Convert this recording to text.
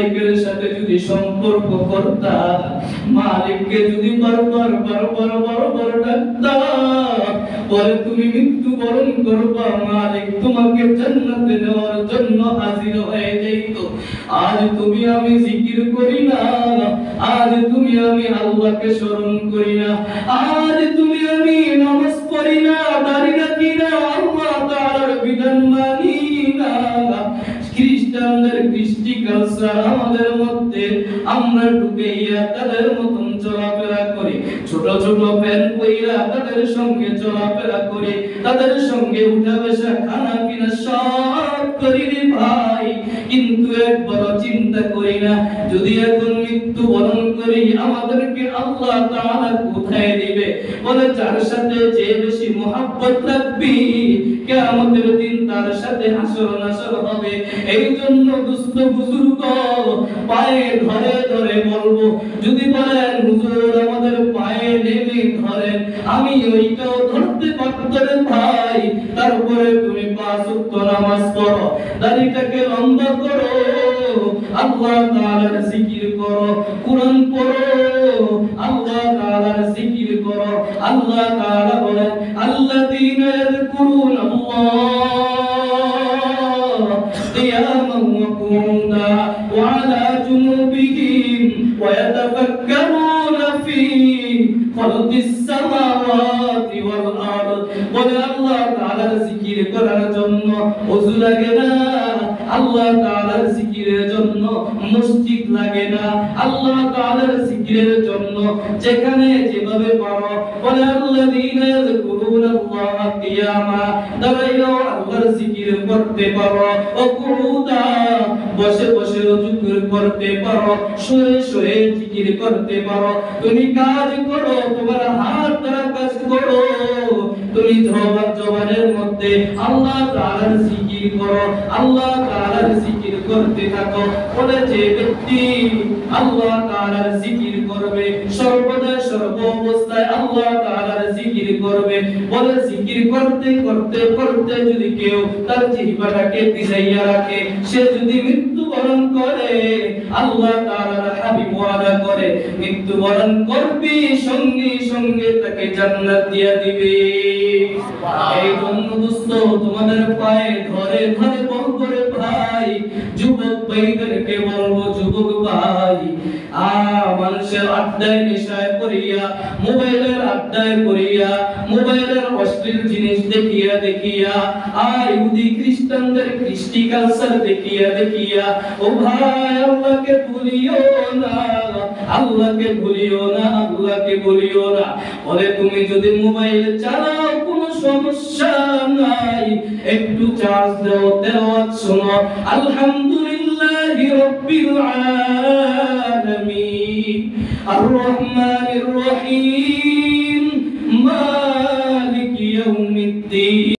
মালিকের সাথে যদি সম্পর্ক করতা, মালিককে যদি বারবার ডাকতা, পরে তুমি মৃত্যুবরণ করবা, মালিক তোমাকে জান্নাতে নেওয়ার জন্য হাজির হয়ে যাইত। আজ তুমি আমি জিকির করি না, আজ তুমি আমি আল্লাহকে স্মরণ করি না, আজ তুমি আমি নামাজ পড়ি না, দাড়ি রাখি না, আল্লাহ তাআলার বিধান মানি না। খ্রিস্টানদের কৃষ্টি কালচার আমাদের মধ্যে আমরা ঢুকাইয়া তাদের মতন চলাফেরা করি, ছোট ছোট প্যান পইরা তাদের সঙ্গে চলাফেরা করি, তাদের সঙ্গে উঠা বসা খানা পিনা সব করি রে ভাই। কিন্তু একবার চিন্তা করি না, যদি এখন মৃত্যুবরণ করি আমাদেরকে আল্লাহ তাআলা কোথায় দিবে? বলে যার সাথে যে বেশি মহব্বত রাখবি কিয়ামতের দিন তার সাথে হাসর নাসর হবে। এই জন্য দুস্থ বুজুর্গ পায়ে ধরে ধরে বলবো, যদি বলেন হুজুর আমাদের পায়ে নেমে ধরেন, আমি ওইটাও ধরতে পারতেন ভাই। তারপরে তুমি 5 ওয়াক্ত নামাজ পড়ো, দাড়িটাকে লম্বা করো, আল্লাহ তাআলার জিকির করো, কুরআন পড়ো, আল্লাহ তাআলার জিকির করো। আল্লাহ তাআলা বলেন আল্লাযীনা ইয়াযকুরুনাল্লাহ কিয়ামান ওয়া কুউদা ওয়া আলা জুনুবিহিম ওয়া ইয়াতাফাক্কারুনা ফী খালকিস সামাওয়াতি ওয়াল আরদ। বলে আল্লাহ তাআলার জিকির করার জন্য ওযু লাগে না, আল্লাহ তাআলার জিকিরের জন্য মসজিদ লাগে না, আল্লাহ তাআলার জিকিরের জন্য যেখানে যেভাবে পারো। বলে আল্লাযীনা ইয়াযকুরুনাল্লাহ কিয়ামা, দাঁড়াইও আল্লাহর জিকির করতে পারো, ও কুউদা বসে বসে জিকির করতে পারো, শুয়ে শুয়ে জিকির করতে পারো। তুমি কাজ করো, তোমার হাত দ্বারা কাজ করো, তুমি জবানের মধ্যে আল্লাহ তাআলার জিকির করো, আল্লাহ তাআলার জিকির করতে থাকো। বলে যে ব্যক্তি আল্লাহ তাআলার জিকির করবে, সর্বদা সর্ব অবস্থায় আল্লাহ তাআলার জিকির করবে, বলে জিকির করতে করতে করতে যদি কেউ তার জিহ্বাটাকে ভিজাইয়া রাখে, সে যদি মৃত্যুবরণ করে, আল্লাহ তাআলার হাবিব ওয়াদা করে মৃত্যুবরণ করবে সঙ্গে সঙ্গে তাকে জান্নাত দিয়ে দিবে। এই জন্য দোস্ত তোমাদের পায়ে ধরে ধরে বলবো রে ভাই, যুবক ভাইদেরকে বলবো, যুবক ভাই মানুষের আড্ডায় নেশায় পড়িয়া, মোবাইলের আড্ডায় পড়িয়া, মোবাইলের অশ্লীল জিনিস দেখিয়া দেখিয়া, ইহুদি খ্রিস্টানদের কৃষ্টি কালচার দেখিয়া দেখিয়া, ও ভাই আল্লাহকে ভুলিও না, আল্লাহকে ভুলিও না, আল্লাহকে ভুলিও না। বলে তুমি যদি মোবাইল চালাও কোনো সমস্যা নাই, একটু চার্জ দাও, তেলাওয়াত শোনো, আলহামদুলিল্লাহি রাব্বিল আলামিন আর রহমানির রহিম মালিকি ইয়াউমিদ্দিন।